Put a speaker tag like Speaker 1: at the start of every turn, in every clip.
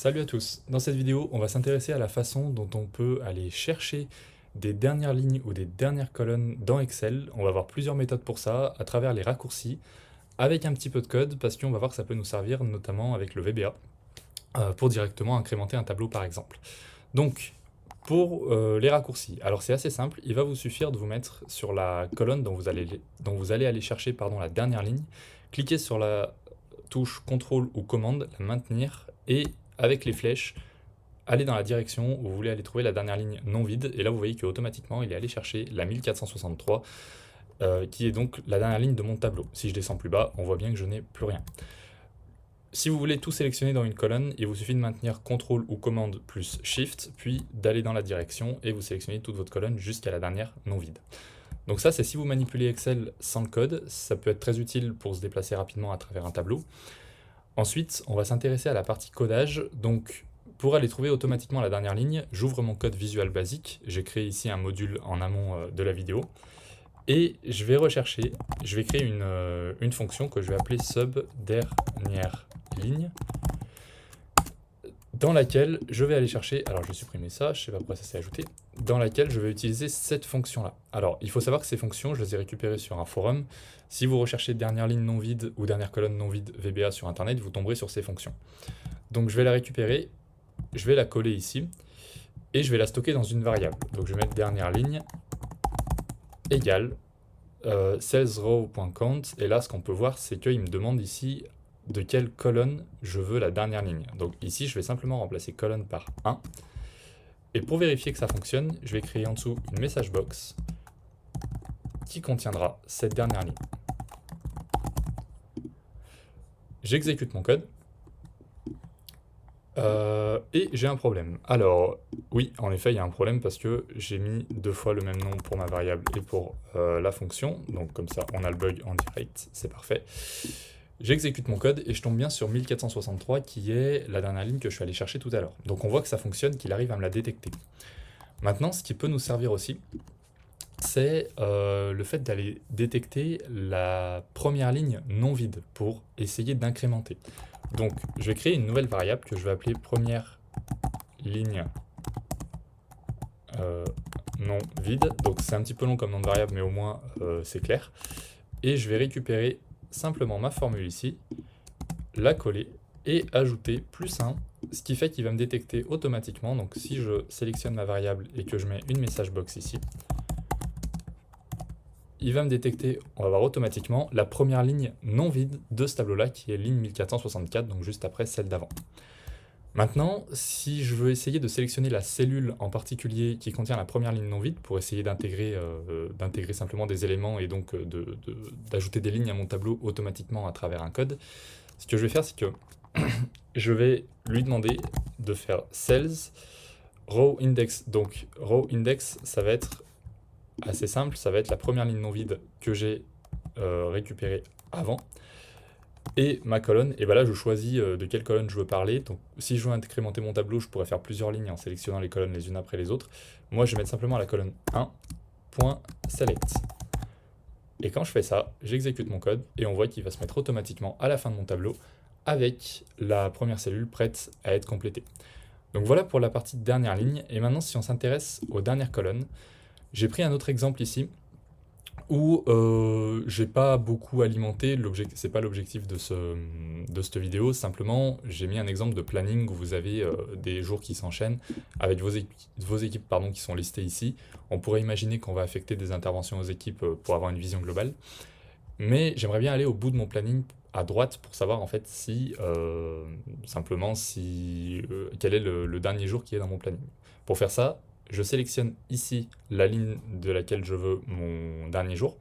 Speaker 1: Salut à tous. Dans cette vidéo, on va s'intéresser à la façon dont on peut aller chercher des dernières lignes ou des dernières colonnes dans Excel. On va voir plusieurs méthodes pour ça, à travers les raccourcis, avec un petit peu de code, parce qu'on va voir que ça peut nous servir notamment avec le VBA, pour directement incrémenter un tableau par exemple. Donc, pour les raccourcis, alors c'est assez simple, il va vous suffire de vous mettre sur la colonne dont vous allez aller chercher la dernière ligne, cliquez sur la touche CTRL ou commande, la maintenir, et avec les flèches, allez dans la direction où vous voulez aller trouver la dernière ligne non vide, et là vous voyez qu'automatiquement il est allé chercher la 1463, qui est donc la dernière ligne de mon tableau. Si je descends plus bas, on voit bien que je n'ai plus rien. Si vous voulez tout sélectionner dans une colonne, il vous suffit de maintenir CTRL ou commande plus SHIFT, puis d'aller dans la direction et vous sélectionnez toute votre colonne jusqu'à la dernière non vide. Donc ça, c'est si vous manipulez Excel sans le code, ça peut être très utile pour se déplacer rapidement à travers un tableau. Ensuite, on va s'intéresser à la partie codage. Donc, pour aller trouver automatiquement la dernière ligne, j'ouvre mon code Visual Basic. J'ai créé ici un module en amont de la vidéo. Et je vais rechercher, je vais créer une fonction que je vais appeler sub-dernière ligne, dans laquelle je vais aller chercher, alors je vais supprimer ça, je ne sais pas pourquoi ça s'est ajouté, dans laquelle je vais utiliser cette fonction-là. Alors, il faut savoir que ces fonctions, je les ai récupérées sur un forum. Si vous recherchez dernière ligne non vide ou dernière colonne non vide VBA sur Internet, vous tomberez sur ces fonctions. Donc je vais la récupérer, je vais la coller ici, et je vais la stocker dans une variable. Donc je vais mettre dernière ligne égale salesRow.count, et là ce qu'on peut voir, c'est qu'il me demande ici de quelle colonne je veux la dernière ligne. Donc ici, je vais simplement remplacer colonne par 1. Et pour vérifier que ça fonctionne, je vais créer en dessous une message box qui contiendra cette dernière ligne. J'exécute mon code. Et j'ai un problème. Alors, oui, en effet, il y a un problème parce que j'ai mis 2 fois le même nom pour ma variable et pour la fonction. Donc comme ça, on a le bug en direct, c'est parfait. J'exécute mon code et je tombe bien sur 1463 qui est la dernière ligne que je suis allé chercher tout à l'heure. Donc on voit que ça fonctionne, qu'il arrive à me la détecter. Maintenant, ce qui peut nous servir aussi, c'est le fait d'aller détecter la première ligne non vide pour essayer d'incrémenter. Donc je vais créer une nouvelle variable que je vais appeler première ligne non vide. Donc c'est un petit peu long comme nom de variable, mais au moins c'est clair. Et je vais récupérer simplement ma formule ici, la coller et ajouter plus 1, ce qui fait qu'il va me détecter automatiquement. Donc si je sélectionne ma variable et que je mets une message box ici, il va me détecter, on va voir automatiquement, la première ligne non vide de ce tableau-là, qui est ligne 1464, donc juste après celle d'avant. Maintenant, si je veux essayer de sélectionner la cellule en particulier qui contient la première ligne non vide, pour essayer d'intégrer simplement des éléments et donc d'ajouter des lignes à mon tableau automatiquement à travers un code, ce que je vais faire, c'est que je vais lui demander de faire cells row index. Donc row index, ça va être assez simple, ça va être la première ligne non vide que j'ai récupérée avant. Et ma colonne, et bien là je choisis de quelle colonne je veux parler. Donc si je veux incrémenter mon tableau, je pourrais faire plusieurs lignes en sélectionnant les colonnes les unes après les autres. Moi je vais mettre simplement la colonne 1.select. Et quand je fais ça, j'exécute mon code et on voit qu'il va se mettre automatiquement à la fin de mon tableau avec la première cellule prête à être complétée. Donc voilà pour la partie dernière ligne. Et maintenant, si on s'intéresse aux dernières colonnes, j'ai pris un autre exemple ici où j'ai pas beaucoup alimenté, c'est pas l'objectif de cette vidéo, simplement j'ai mis un exemple de planning où vous avez des jours qui s'enchaînent avec vos équipes qui sont listées ici. On pourrait imaginer qu'on va affecter des interventions aux équipes pour avoir une vision globale, mais j'aimerais bien aller au bout de mon planning à droite pour savoir en fait si, quel est le dernier jour qui est dans mon planning. Pour faire ça, je sélectionne ici la ligne de laquelle je veux mon dernier jour,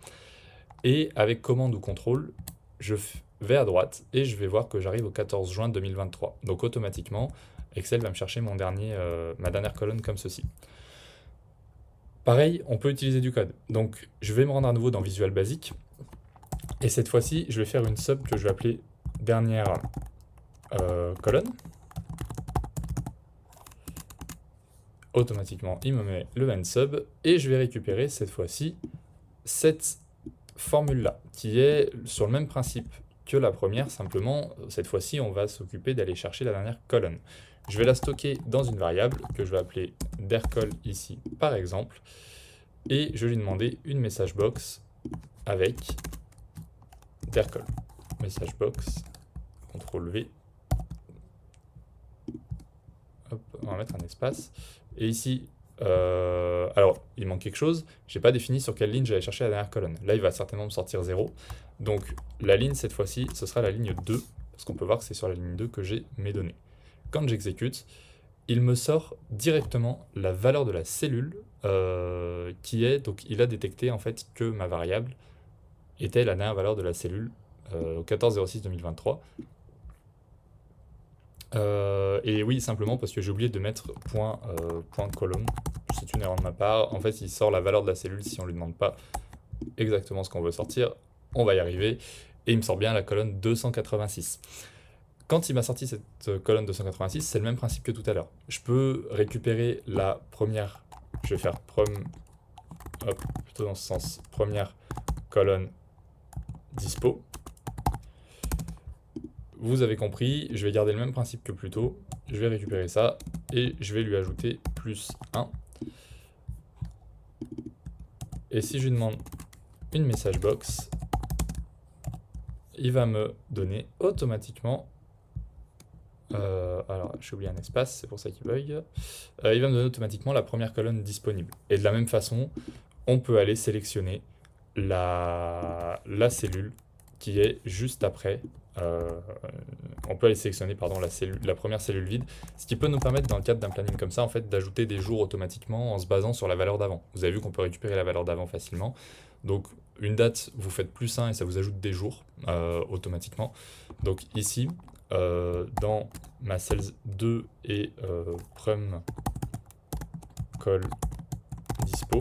Speaker 1: et avec commande ou contrôle, je vais à droite et je vais voir que j'arrive au 14 juin 2023. Donc automatiquement, Excel va me chercher ma dernière colonne comme ceci. Pareil, on peut utiliser du code. Donc je vais me rendre à nouveau dans Visual Basic, et cette fois-ci, je vais faire une sub que je vais appeler dernière colonne. Automatiquement, il me met le end sub, et je vais récupérer cette fois-ci cette formule-là, qui est sur le même principe que la première, simplement, cette fois-ci, on va s'occuper d'aller chercher la dernière colonne. Je vais la stocker dans une variable que je vais appeler dercol ici par exemple, et je vais lui demander une message box avec dercol. Message box, CTRL V. Hop, on va mettre un espace. Et ici, alors il manque quelque chose, j'ai pas défini sur quelle ligne j'allais chercher la dernière colonne. Là il va certainement me sortir 0. Donc la ligne cette fois-ci, ce sera la ligne 2, parce qu'on peut voir que c'est sur la ligne 2 que j'ai mes données. Quand j'exécute, il me sort directement la valeur de la cellule qui est, donc il a détecté en fait que ma variable était la dernière valeur de la cellule au 14-06-2023. Et oui, simplement parce que j'ai oublié de mettre point colonne. C'est une erreur de ma part. En fait, il sort la valeur de la cellule si on lui demande pas exactement ce qu'on veut sortir. On va y arriver. Et il me sort bien la colonne 286. Quand il m'a sorti cette colonne 286, c'est le même principe que tout à l'heure. Je peux récupérer la première, je vais faire plutôt dans ce sens, première colonne dispo. Vous avez compris, je vais garder le même principe que plus tôt. Je vais récupérer ça et je vais lui ajouter plus 1. Et si je lui demande une message box, il va me donner automatiquement... alors, j'ai oublié un espace, c'est pour ça qu'il bug. Il va me donner automatiquement la première colonne disponible. Et de la même façon, on peut aller sélectionner la cellule qui est juste après. On peut aller sélectionner la première cellule vide, ce qui peut nous permettre dans le cadre d'un planning comme ça en fait d'ajouter des jours automatiquement en se basant sur la valeur d'avant. Vous avez vu qu'on peut récupérer la valeur d'avant facilement. Donc une date, vous faites plus 1 et ça vous ajoute des jours automatiquement. Donc ici, dans ma cells 2 et prum call dispo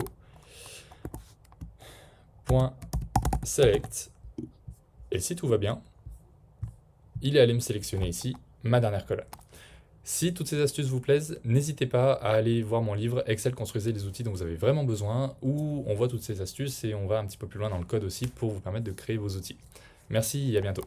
Speaker 1: .select, et si tout va bien, il est allé me sélectionner ici ma dernière colonne. Si toutes ces astuces vous plaisent, n'hésitez pas à aller voir mon livre Excel construisez les outils dont vous avez vraiment besoin, où on voit toutes ces astuces et on va un petit peu plus loin dans le code aussi pour vous permettre de créer vos outils. Merci et à bientôt.